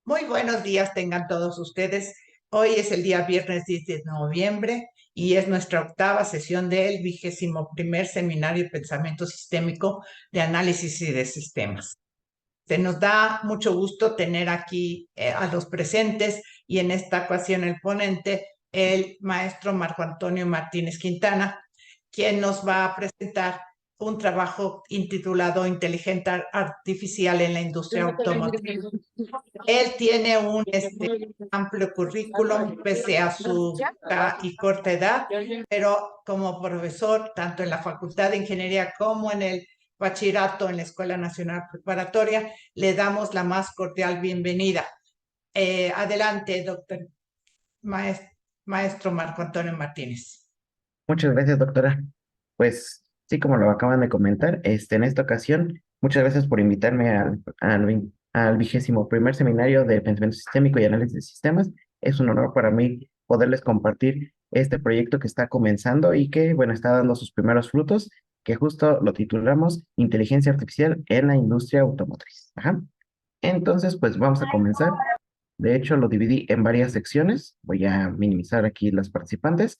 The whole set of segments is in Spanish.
Muy buenos días tengan todos ustedes. Hoy es el día viernes 10 de noviembre y es nuestra octava sesión del 21º Seminario de Pensamiento Sistémico de Análisis y de Sistemas. Se nos da mucho gusto tener aquí a los presentes y en esta ocasión el ponente, el maestro Marco Antonio Martínez Quintana, quien nos va a presentar un trabajo intitulado Inteligencia Artificial en la Industria Automotriz. Él tiene un amplio currículum pese a su y corta edad, pero como profesor, tanto en la Facultad de Ingeniería como en el bachillerato en la Escuela Nacional Preparatoria, le damos la más cordial bienvenida. Adelante, doctor maestro Marco Antonio Martínez. Muchas gracias, doctora. Pues sí, como lo acaban de comentar, en esta ocasión, muchas gracias por invitarme al 21º Seminario de Pensamiento Sistémico y Análisis de Sistemas. Es un honor para mí poderles compartir este proyecto que está comenzando y que, bueno, está dando sus primeros frutos, que justo lo titulamos Inteligencia Artificial en la Industria Automotriz. Ajá. Entonces, pues vamos a comenzar. De hecho, lo dividí en varias secciones. Voy a minimizar aquí las participantes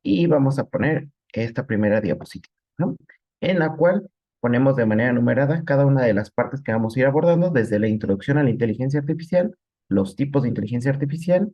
y vamos a poner esta primera diapositiva, ¿no? En la cual ponemos de manera numerada cada una de las partes que vamos a ir abordando, desde la introducción a la inteligencia artificial, los tipos de inteligencia artificial,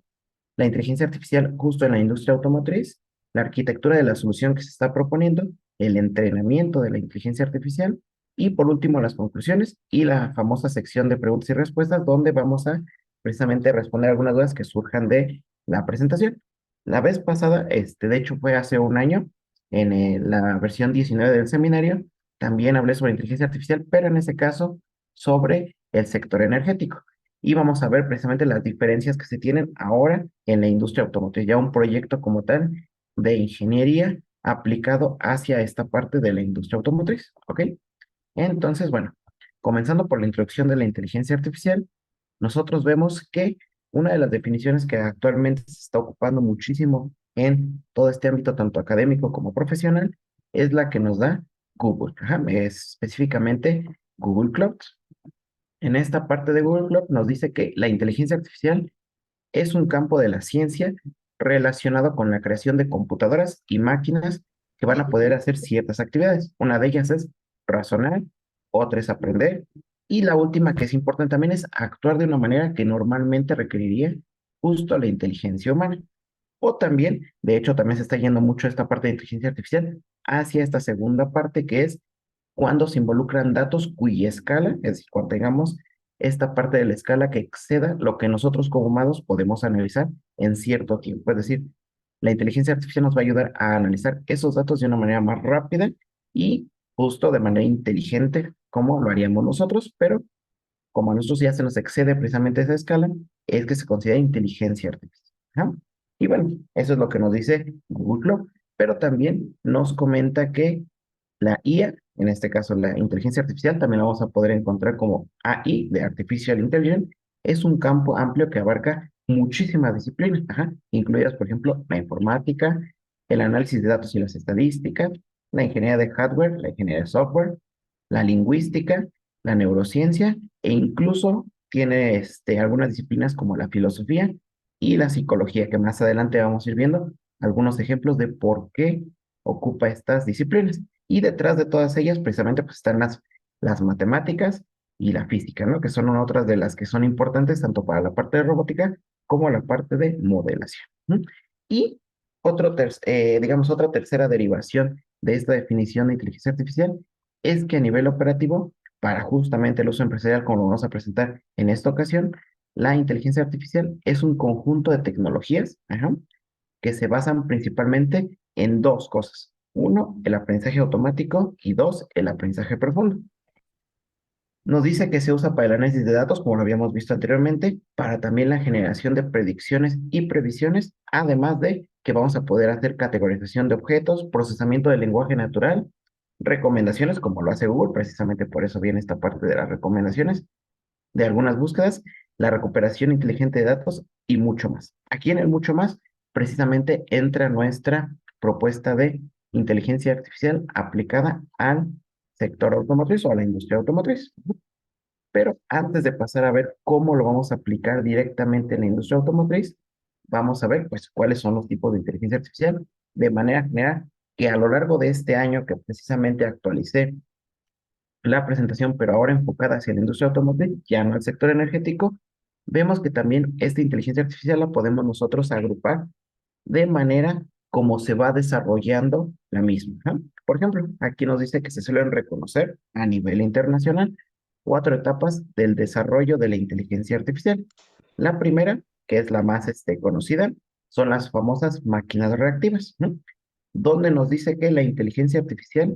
la inteligencia artificial justo en la industria automotriz, la arquitectura de la solución que se está proponiendo, el entrenamiento de la inteligencia artificial y por último las conclusiones y la famosa sección de preguntas y respuestas donde vamos a precisamente responder algunas dudas que surjan de la presentación. La vez pasada, de hecho fue hace un año, en la versión 19 del seminario, también hablé sobre inteligencia artificial, pero en ese caso sobre el sector energético. Y vamos a ver precisamente las diferencias que se tienen ahora en la industria automotriz, ya un proyecto como tal de ingeniería aplicado hacia esta parte de la industria automotriz, ¿ok? Entonces, bueno, comenzando por la introducción de la inteligencia artificial, nosotros vemos que una de las definiciones que actualmente se está ocupando muchísimo en todo este ámbito, tanto académico como profesional, es la que nos da Google. Ajá, es específicamente Google Cloud. En esta parte de Google Cloud nos dice que la inteligencia artificial es un campo de la ciencia relacionado con la creación de computadoras y máquinas que van a poder hacer ciertas actividades. Una de ellas es razonar, otra es aprender, y la última que es importante también es actuar de una manera que normalmente requeriría justo la inteligencia humana. O también, de hecho, también se está yendo mucho esta parte de inteligencia artificial hacia esta segunda parte que es cuando se involucran datos cuya escala, es decir, cuando tengamos esta parte de la escala que exceda lo que nosotros como humanos podemos analizar en cierto tiempo. Es decir, la inteligencia artificial nos va a ayudar a analizar esos datos de una manera más rápida y justo de manera inteligente, como lo haríamos nosotros, pero como a nosotros ya se nos excede precisamente esa escala, es que se considera inteligencia artificial. ¿Ah? Y bueno, eso es lo que nos dice Google Cloud, pero también nos comenta que la IA, en este caso la inteligencia artificial, también la vamos a poder encontrar como AI, de Artificial Intelligence, es un campo amplio que abarca muchísimas disciplinas, ajá, incluidas, por ejemplo, la informática, el análisis de datos y las estadísticas, la ingeniería de hardware, la ingeniería de software, la lingüística, la neurociencia e incluso tiene algunas disciplinas como la filosofía y la psicología, que más adelante vamos a ir viendo algunos ejemplos de por qué ocupa estas disciplinas. Y detrás de todas ellas, precisamente, pues están las matemáticas y la física, ¿no? Que son otras de las que son importantes tanto para la parte de robótica como la parte de modelación. ¿No? Y digamos, otra tercera derivación de esta definición de inteligencia artificial es que a nivel operativo, para justamente el uso empresarial, como lo vamos a presentar en esta ocasión, la inteligencia artificial es un conjunto de tecnologías, ajá, que se basan principalmente en dos cosas. Uno, el aprendizaje automático y dos, el aprendizaje profundo. Nos dice que se usa para el análisis de datos, como lo habíamos visto anteriormente, para también la generación de predicciones y previsiones, además de que vamos a poder hacer categorización de objetos, procesamiento del lenguaje natural, recomendaciones, como lo hace Google, precisamente por eso viene esta parte de las recomendaciones, de algunas búsquedas, la recuperación inteligente de datos y mucho más. Aquí en el mucho más, precisamente entra nuestra propuesta de inteligencia artificial aplicada al sector automotriz o a la industria automotriz. Pero antes de pasar a ver cómo lo vamos a aplicar directamente en la industria automotriz, vamos a ver pues cuáles son los tipos de inteligencia artificial de manera general, que a lo largo de este año que precisamente actualicé la presentación, pero ahora enfocada hacia la industria automotriz, ya no al sector energético, vemos que también esta inteligencia artificial la podemos nosotros agrupar de manera como se va desarrollando la misma. ¿Ah? Por ejemplo, aquí nos dice que se suelen reconocer a nivel internacional cuatro etapas del desarrollo de la inteligencia artificial. La primera, que es la más conocida, son las famosas máquinas reactivas, ¿no? Donde nos dice que la inteligencia artificial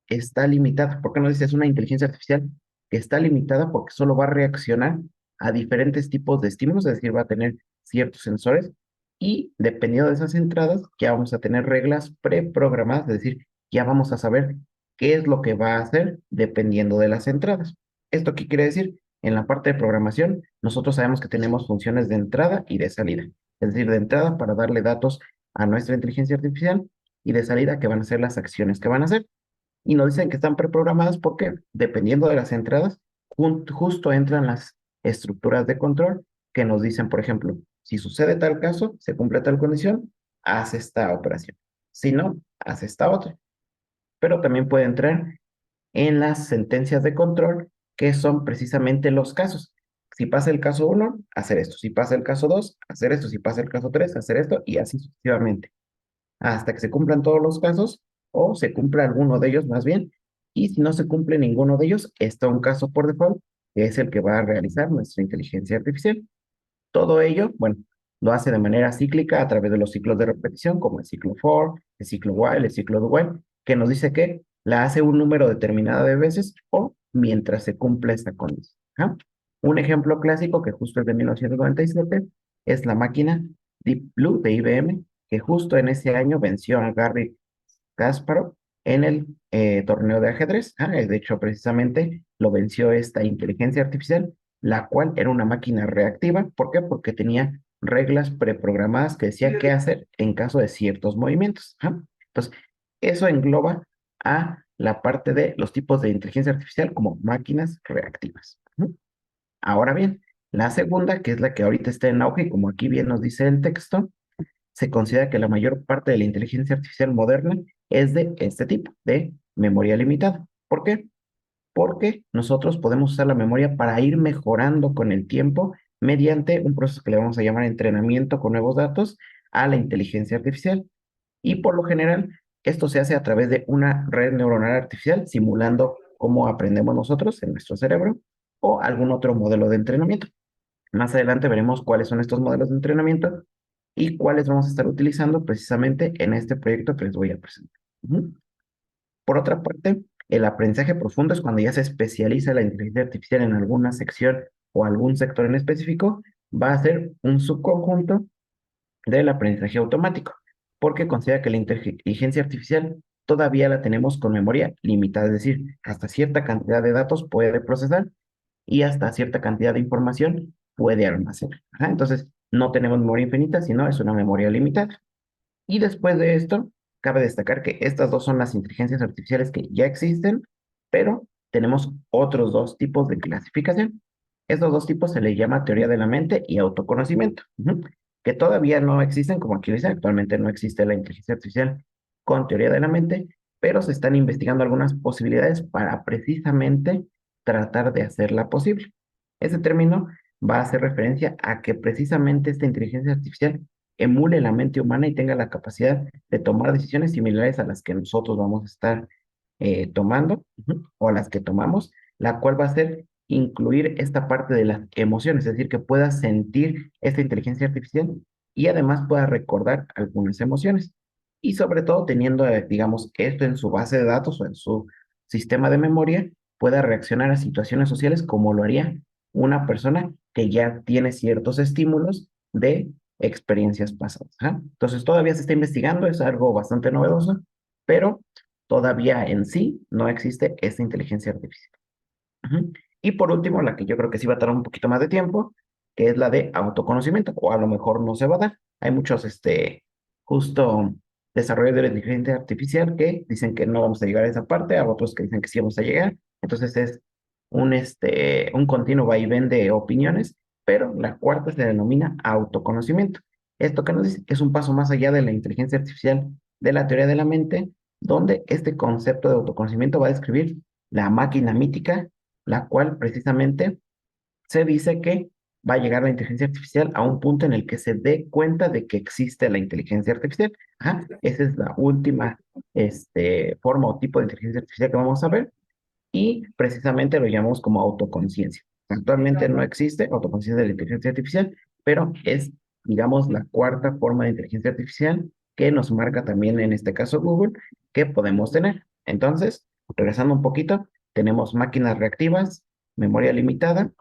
está limitada. ¿Por qué nos dice es una inteligencia artificial que está limitada? Porque solo va a reaccionar a diferentes tipos de estímulos, es decir, va a tener ciertos sensores y dependiendo de esas entradas, ya vamos a tener reglas preprogramadas, es decir, ya vamos a saber qué es lo que va a hacer dependiendo de las entradas. ¿Esto qué quiere decir? En la parte de programación, nosotros sabemos que tenemos funciones de entrada y de salida. Es decir, de entrada para darle datos a nuestra inteligencia artificial y de salida que van a ser las acciones que van a hacer. Y nos dicen que están preprogramadas porque, dependiendo de las entradas, justo entran las estructuras de control que nos dicen, por ejemplo, si sucede tal caso, se cumple tal condición, haz esta operación. Si no, haz esta otra. Pero también puede entrar en las sentencias de control, que son precisamente los casos. Si pasa el caso uno, hacer esto. Si pasa el caso 2, hacer esto. Si pasa el caso 3, hacer esto y así sucesivamente hasta que se cumplan todos los casos o se cumpla alguno de ellos más bien. Y si no se cumple ninguno de ellos, está un caso por default, que es el que va a realizar nuestra inteligencia artificial. Todo ello, bueno, lo hace de manera cíclica a través de los ciclos de repetición, como el ciclo for, el ciclo while, el ciclo do while, que nos dice que la hace un número determinado de veces o mientras se cumple esta condición. ¿Ah? Un ejemplo clásico que justo es de 1997 es la máquina Deep Blue de IBM, que justo en ese año venció a Garry Kasparov en el torneo de ajedrez. De hecho, precisamente lo venció esta inteligencia artificial, la cual era una máquina reactiva. ¿Por qué? Porque tenía reglas preprogramadas que decía qué hacer en caso de ciertos movimientos. Entonces, eso engloba a la parte de los tipos de inteligencia artificial como máquinas reactivas. Ahora bien, la segunda, que es la que ahorita está en auge, y como aquí bien nos dice el texto, se considera que la mayor parte de la inteligencia artificial moderna es de este tipo, de memoria limitada. ¿Por qué? Porque nosotros podemos usar la memoria para ir mejorando con el tiempo mediante un proceso que le vamos a llamar entrenamiento con nuevos datos a la inteligencia artificial. Y por lo general, esto se hace a través de una red neuronal artificial, simulando cómo aprendemos nosotros en nuestro cerebro o algún otro modelo de entrenamiento. Más adelante veremos cuáles son estos modelos de entrenamiento y cuáles vamos a estar utilizando precisamente en este proyecto que les voy a presentar. Ujú. Por otra parte, el aprendizaje profundo es cuando ya se especializa la inteligencia artificial en alguna sección o algún sector en específico, va a ser un subconjunto del aprendizaje automático, porque considera que la inteligencia artificial todavía la tenemos con memoria limitada, es decir, hasta cierta cantidad de datos puede procesar y hasta cierta cantidad de información puede almacenar. Entonces, no tenemos memoria infinita, sino es una memoria limitada. Y después de esto, cabe destacar que estas dos son las inteligencias artificiales que ya existen, pero tenemos otros dos tipos de clasificación. Estos dos tipos se les llama teoría de la mente y autoconocimiento, que todavía no existen, como aquí dice, actualmente no existe la inteligencia artificial con teoría de la mente, pero se están investigando algunas posibilidades para precisamente tratar de hacerla posible. Ese término va a hacer referencia a que precisamente esta inteligencia artificial emule la mente humana y tenga la capacidad de tomar decisiones similares a las que nosotros vamos a estar tomando o a las que tomamos, la cual va a ser incluir esta parte de las emociones, es decir, que pueda sentir esta inteligencia artificial y además pueda recordar algunas emociones. Y sobre todo teniendo, digamos, esto en su base de datos o en su sistema de memoria, pueda reaccionar a situaciones sociales como lo haría una persona que ya tiene ciertos estímulos de experiencias pasadas. Entonces todavía se está investigando, es algo bastante novedoso, pero todavía en sí no existe esta inteligencia artificial. Y por último, la que yo creo que sí va a tardar un poquito más de tiempo, que es la de autoconocimiento, o a lo mejor no se va a dar. Hay muchos, justo desarrollos de la inteligencia artificial que dicen que no vamos a llegar a esa parte, a otros que dicen que sí vamos a llegar. Entonces es un continuo vaivén de opiniones, pero la cuarta se denomina autoconocimiento. Esto que nos dice es un paso más allá de la inteligencia artificial de la teoría de la mente, donde este concepto de autoconocimiento va a describir la máquina mítica, la cual precisamente se dice que va a llegar la inteligencia artificial a un punto en el que se dé cuenta de que existe la inteligencia artificial. Ajá, esa es la última forma o tipo de inteligencia artificial que vamos a ver y precisamente lo llamamos como autoconciencia. Actualmente no existe autoconciencia de la inteligencia artificial, pero es, digamos, la cuarta forma de inteligencia artificial que nos marca también en este caso Google que podemos tener. Entonces, regresando un poquito, tenemos máquinas reactivas, memoria limitada,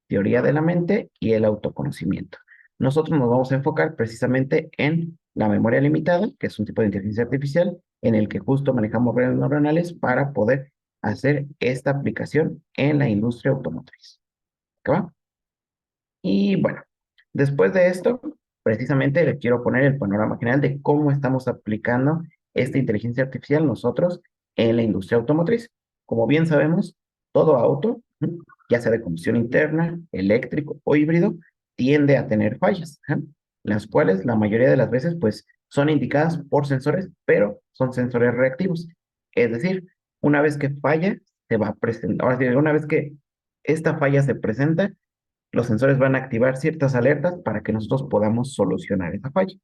teoría de la mente y el autoconocimiento. Nosotros nos vamos a enfocar precisamente en la memoria limitada, que es un tipo de inteligencia artificial en el que justo manejamos redes neuronales para poder hacer esta aplicación en la industria automotriz. ¿Qué va? Y bueno, después de esto, precisamente le quiero poner el panorama general de cómo estamos aplicando esta inteligencia artificial nosotros en la industria automotriz. Como bien sabemos, todo auto, ya sea de combustión interna, eléctrico o híbrido, tiende a tener fallas, las cuales la mayoría de las veces pues son indicadas por sensores, pero son sensores reactivos. Es decir, una vez que falla, se va a presentar, ahora sí, una vez que esta falla se presenta, los sensores van a activar ciertas alertas para que nosotros podamos solucionar esa falla.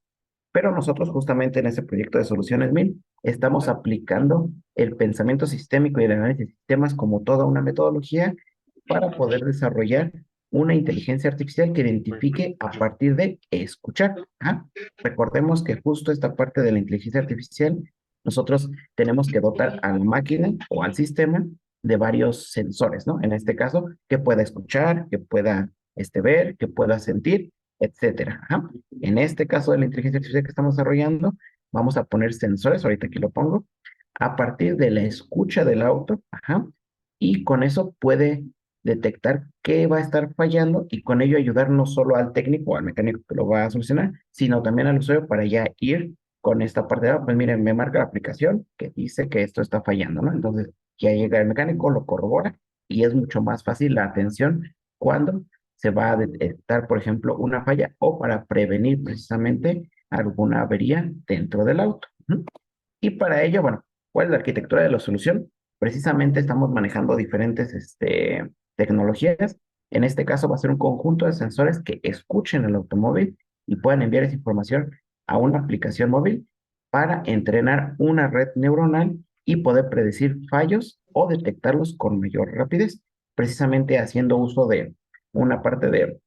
Pero nosotros justamente en ese proyecto de Soluciones 1000 estamos aplicando el pensamiento sistémico y el análisis de sistemas como toda una metodología para poder desarrollar una inteligencia artificial que identifique a partir de escuchar. ¿Ah? Recordemos que justo esta parte de la inteligencia artificial, nosotros tenemos que dotar a la máquina o al sistema de varios sensores, ¿no? En este caso, que pueda escuchar, que pueda ver, que pueda sentir, etcétera. Ajá. En este caso de la inteligencia artificial que estamos desarrollando, vamos a poner sensores, ahorita aquí lo pongo, a partir de la escucha del auto, ajá, y con eso puede detectar qué va a estar fallando y con ello ayudar no solo al técnico o al mecánico que lo va a solucionar, sino también al usuario para ya ir con esta parte de, pues miren, me marca la aplicación que dice que esto está fallando, ¿no? Entonces, ya llega el mecánico, lo corrobora y es mucho más fácil la atención cuando se va a detectar, por ejemplo, una falla o para prevenir precisamente alguna avería dentro del auto. ¿No? Y para ello, bueno, ¿cuál es la arquitectura de la solución? Precisamente estamos manejando diferentes tecnologías. En este caso va a ser un conjunto de sensores que escuchen el automóvil y puedan enviar esa información a una aplicación móvil para entrenar una red neuronal y poder predecir fallos o detectarlos con mayor rapidez, precisamente haciendo uso de una parte de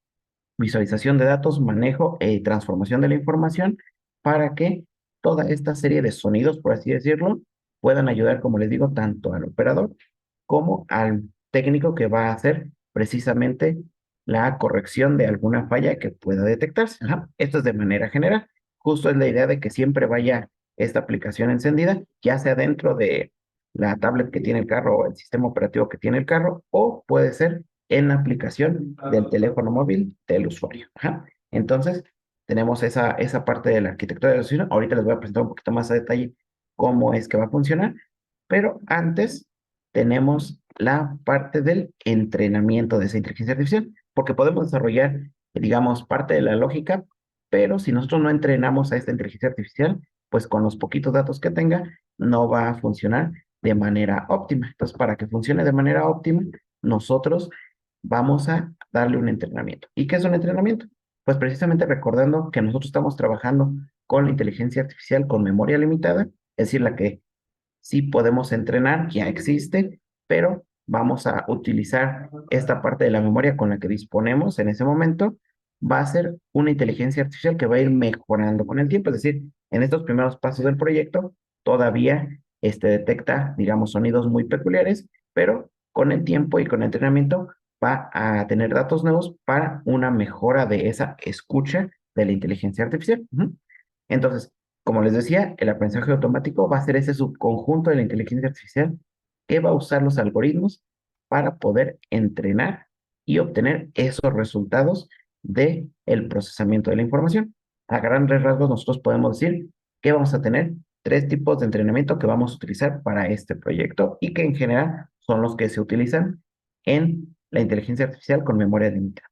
visualización de datos, manejo y transformación de la información para que toda esta serie de sonidos, por así decirlo, puedan ayudar, como les digo, tanto al operador como al técnico que va a hacer precisamente la corrección de alguna falla que pueda detectarse. Ajá. Esto es de manera general. Justo es la idea de que siempre vaya esta aplicación encendida, ya sea dentro de la tablet que tiene el carro o el sistema operativo que tiene el carro, o puede ser en la aplicación del teléfono móvil del usuario. Ajá. Entonces, tenemos esa parte de la arquitectura de la solución. Ahorita les voy a presentar un poquito más a detalle cómo es que va a funcionar, pero antes tenemos la parte del entrenamiento de esa inteligencia artificial, porque podemos desarrollar, digamos, parte de la lógica, pero si nosotros no entrenamos a esta inteligencia artificial, pues con los poquitos datos que tenga, no va a funcionar de manera óptima. Entonces, para que funcione de manera óptima, nosotros vamos a darle un entrenamiento. ¿Y qué es un entrenamiento? Pues precisamente recordando que nosotros estamos trabajando con la inteligencia artificial con memoria limitada, es decir, la que sí podemos entrenar, ya existe, pero vamos a utilizar esta parte de la memoria con la que disponemos en ese momento, va a ser una inteligencia artificial que va a ir mejorando con el tiempo, es decir, en estos primeros pasos del proyecto todavía detecta, digamos, sonidos muy peculiares, pero con el tiempo y con el entrenamiento va a tener datos nuevos para una mejora de esa escucha de la inteligencia artificial. Ujú. Entonces, como les decía, el aprendizaje automático va a ser ese subconjunto de la inteligencia artificial que va a usar los algoritmos para poder entrenar y obtener esos resultados de el procesamiento de la información. A grandes rasgos, nosotros podemos decir que vamos a tener tres tipos de entrenamiento que vamos a utilizar para este proyecto y que en general son los que se utilizan en la inteligencia artificial con memoria limitada.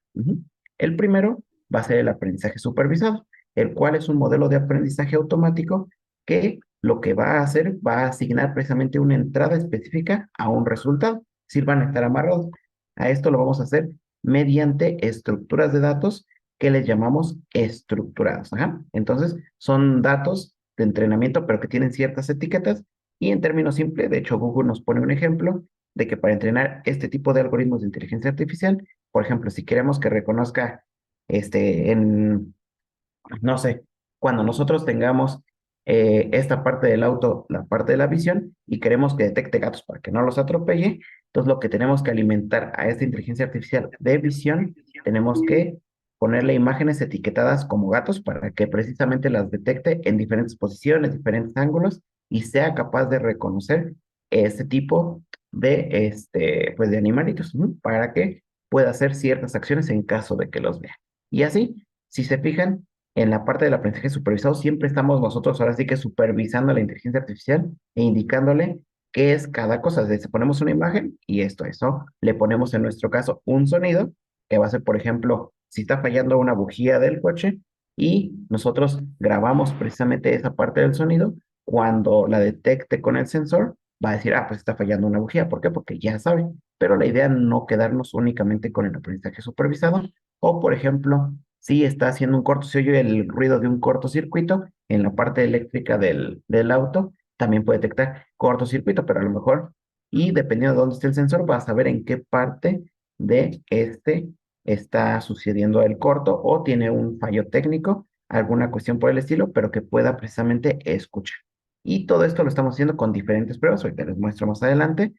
El primero va a ser el aprendizaje supervisado, el cual es un modelo de aprendizaje automático que lo que va a hacer va a asignar precisamente una entrada específica a un resultado. Es decir, van a estar amarrados. A esto lo vamos a hacer mediante estructuras de datos que les llamamos estructurados. Ajá. Entonces, son datos de entrenamiento, pero que tienen ciertas etiquetas. Y en términos simples, de hecho, Google nos pone un ejemplo de que para entrenar este tipo de algoritmos de inteligencia artificial, por ejemplo, si queremos que reconozca no sé, cuando nosotros tengamos esta parte del auto, la parte de la visión, y queremos que detecte gatos para que no los atropelle, entonces lo que tenemos que alimentar a esta inteligencia artificial de visión, tenemos que ponerle imágenes etiquetadas como gatos para que precisamente las detecte en diferentes posiciones, diferentes ángulos, y sea capaz de reconocer este tipo de, pues de animalitos, ¿no? Para que pueda hacer ciertas acciones en caso de que los vea. Y así, si se fijan, en la parte del aprendizaje supervisado siempre estamos nosotros ahora sí que supervisando la inteligencia artificial e indicándole qué es cada cosa. Desde ponemos una imagen y esto, eso. Le ponemos en nuestro caso un sonido, que va a ser, por ejemplo, si está fallando una bujía del coche y nosotros grabamos precisamente esa parte del sonido, cuando la detecte con el sensor, va a decir, ah, pues está fallando una bujía. ¿Por qué? Porque ya sabe. Pero la idea no quedarnos únicamente con el aprendizaje supervisado. O, por ejemplo, si está haciendo un corto, se oye el ruido de un cortocircuito en la parte eléctrica del auto, también puede detectar cortocircuito, pero a lo mejor, y dependiendo de dónde esté el sensor, va a saber en qué parte de está sucediendo el corto o tiene un fallo técnico, alguna cuestión por el estilo, pero que pueda precisamente escuchar. Y todo esto lo estamos haciendo con diferentes pruebas, ahorita les muestro más adelante,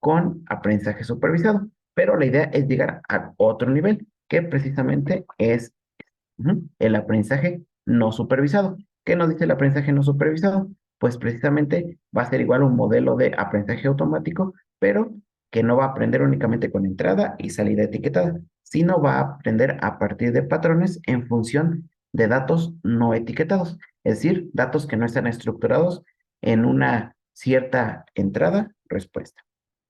con aprendizaje supervisado. Pero la idea es llegar a otro nivel, que precisamente es el aprendizaje no supervisado. ¿Qué nos dice el aprendizaje no supervisado? Pues precisamente va a ser igual un modelo de aprendizaje automático, pero que no va a aprender únicamente con entrada y salida etiquetada, sino va a aprender a partir de patrones en función de datos no etiquetados, es decir, datos que no están estructurados en una cierta entrada-respuesta.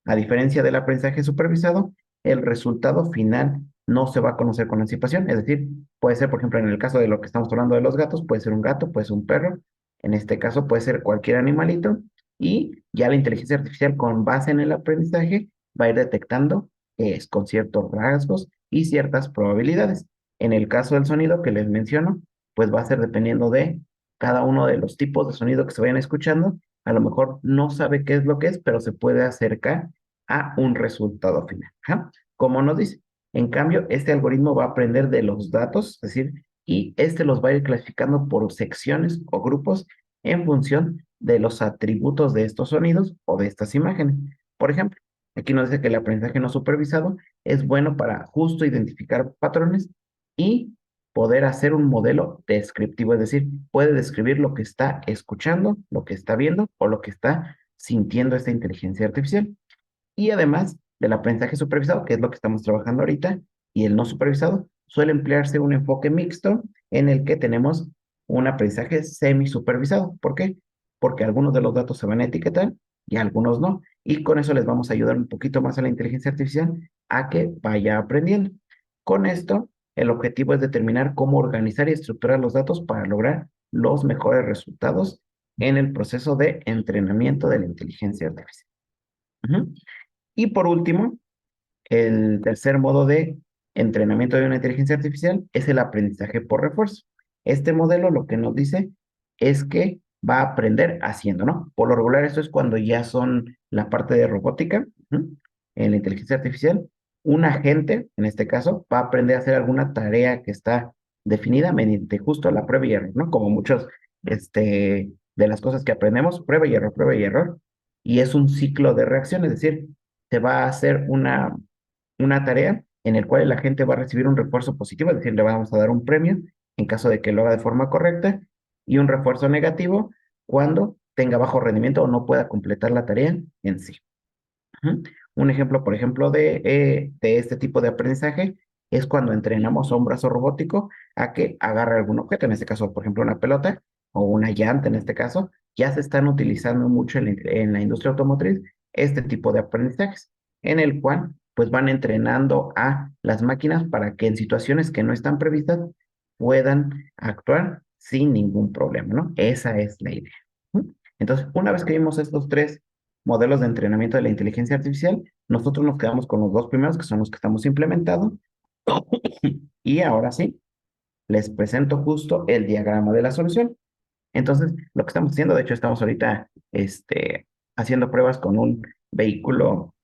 A diferencia del aprendizaje supervisado, el resultado final no se va a conocer con anticipación, es decir, puede ser, por ejemplo, en el caso de lo que estamos hablando de los gatos, puede ser un gato, puede ser un perro, en este caso puede ser cualquier animalito, y ya la inteligencia artificial con base en el aprendizaje va a ir detectando que es con ciertos rasgos y ciertas probabilidades. En el caso del sonido que les menciono, pues va a ser dependiendo de cada uno de los tipos de sonido que se vayan escuchando, a lo mejor no sabe qué es lo que es, pero se puede acercar a un resultado final. ¿Ja? Como nos dice, en cambio, este algoritmo va a aprender de los datos, es decir, y este los va a ir clasificando por secciones o grupos en función de los atributos de estos sonidos o de estas imágenes. Por ejemplo, aquí nos dice que el aprendizaje no supervisado es bueno para justo identificar patrones y poder hacer un modelo descriptivo, es decir, puede describir lo que está escuchando, lo que está viendo o lo que está sintiendo esta inteligencia artificial. Y además del aprendizaje supervisado, que es lo que estamos trabajando ahorita, y el no supervisado, suele emplearse un enfoque mixto en el que tenemos un aprendizaje semi-supervisado. ¿Por qué? Porque algunos de los datos se van a etiquetar y algunos no. Y con eso les vamos a ayudar un poquito más a la inteligencia artificial a que vaya aprendiendo. Con esto, el objetivo es determinar cómo organizar y estructurar los datos para lograr los mejores resultados en el proceso de entrenamiento de la inteligencia artificial. Ujú. Y por último, el tercer modo de entrenamiento de una inteligencia artificial es el aprendizaje por refuerzo. Este modelo lo que nos dice es que va a aprender haciendo, ¿no? Por lo regular, esto es cuando ya son la parte de robótica, en la inteligencia artificial. Un agente, en este caso, va a aprender a hacer alguna tarea que está definida mediante justo la prueba y error, ¿no? Como muchos de las cosas que aprendemos, prueba y error. Y es un ciclo de reacción, es decir, se va a hacer una tarea en el cual la gente va a recibir un refuerzo positivo, es decir, le vamos a dar un premio en caso de que lo haga de forma correcta y un refuerzo negativo cuando tenga bajo rendimiento o no pueda completar la tarea en sí. Ujú. Un ejemplo, por ejemplo, de este tipo de aprendizaje es cuando entrenamos a un brazo robótico a que agarre algún objeto, en este caso, por ejemplo, una pelota o una llanta, en este caso, ya se están utilizando mucho en la industria automotriz este tipo de aprendizajes, en el cual pues van entrenando a las máquinas para que en situaciones que no están previstas puedan actuar sin ningún problema, ¿no? Esa es la idea. ¿No? Entonces, una vez que vimos estos tres modelos de entrenamiento de la inteligencia artificial, nosotros nos quedamos con los dos primeros, que son los que estamos implementando. Y ahora sí, les presento justo el diagrama de la solución. Entonces, lo que estamos haciendo, de hecho, estamos ahorita haciendo pruebas con un vehículo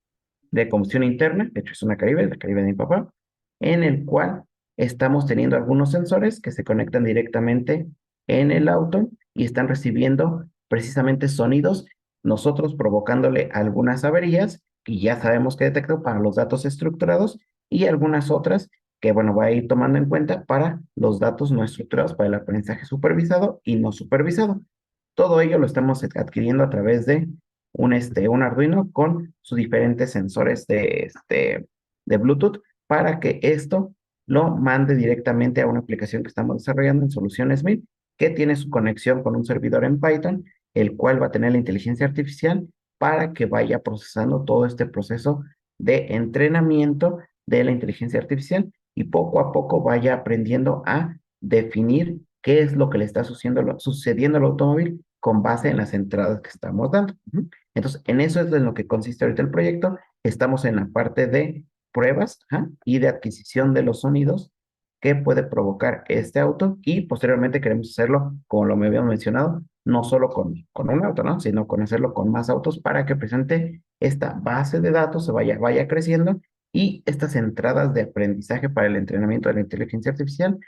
de combustión interna, de hecho es una Caribe, la Caribe de mi papá, en el cual estamos teniendo algunos sensores que se conectan directamente en el auto y están recibiendo precisamente sonidos, nosotros provocándole algunas averías que ya sabemos que detectó para los datos estructurados y algunas otras que, bueno, va a ir tomando en cuenta para los datos no estructurados, para el aprendizaje supervisado y no supervisado. Todo ello lo estamos adquiriendo a través de un Arduino con sus diferentes sensores de Bluetooth para que esto lo mande directamente a una aplicación que estamos desarrollando en Soluciones Mil, que tiene su conexión con un servidor en Python, el cual va a tener la inteligencia artificial para que vaya procesando todo este proceso de entrenamiento de la inteligencia artificial y poco a poco vaya aprendiendo a definir qué es lo que le está sucediendo al automóvil con base en las entradas que estamos dando. Entonces, en eso es en lo que consiste ahorita el proyecto. Estamos en la parte de pruebas, ajá, y de adquisición de los sonidos que puede provocar este auto y posteriormente queremos hacerlo, como lo me habíamos mencionado, no solo con un auto, ¿no? Sino con hacerlo con más autos para que presente esta base de datos se vaya creciendo y estas entradas de aprendizaje para el entrenamiento de la inteligencia artificial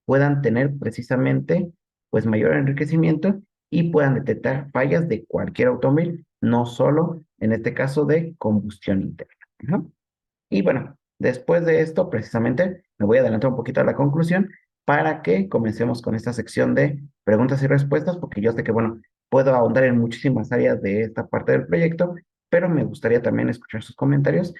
puedan tener precisamente pues mayor enriquecimiento y puedan detectar fallas de cualquier automóvil, no solo en este caso de combustión interna. ¿No? Y bueno, después de esto, precisamente, me voy a adelantar un poquito a la conclusión para que comencemos con esta sección de preguntas y respuestas, porque yo sé que, bueno, puedo ahondar en muchísimas áreas de esta parte del proyecto, pero me gustaría también escuchar sus comentarios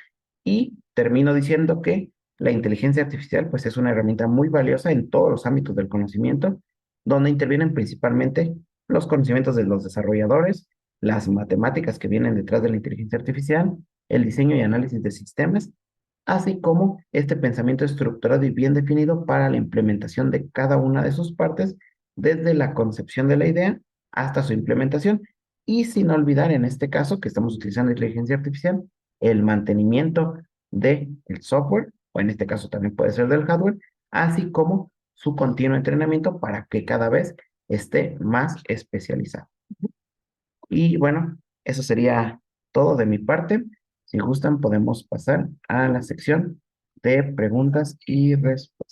y termino diciendo que la inteligencia artificial, pues, es una herramienta muy valiosa en todos los ámbitos del conocimiento, donde intervienen principalmente los conocimientos de los desarrolladores, las matemáticas que vienen detrás de la inteligencia artificial, el diseño y análisis de sistemas, así como este pensamiento estructurado y bien definido para la implementación de cada una de sus partes, desde la concepción de la idea hasta su implementación, y sin olvidar en este caso que estamos utilizando inteligencia artificial, el mantenimiento del software, o en este caso también puede ser del hardware, así como su continuo entrenamiento para que cada vez esté más especializado. Y bueno, eso sería todo de mi parte. Si gustan, podemos pasar a la sección de preguntas y respuestas.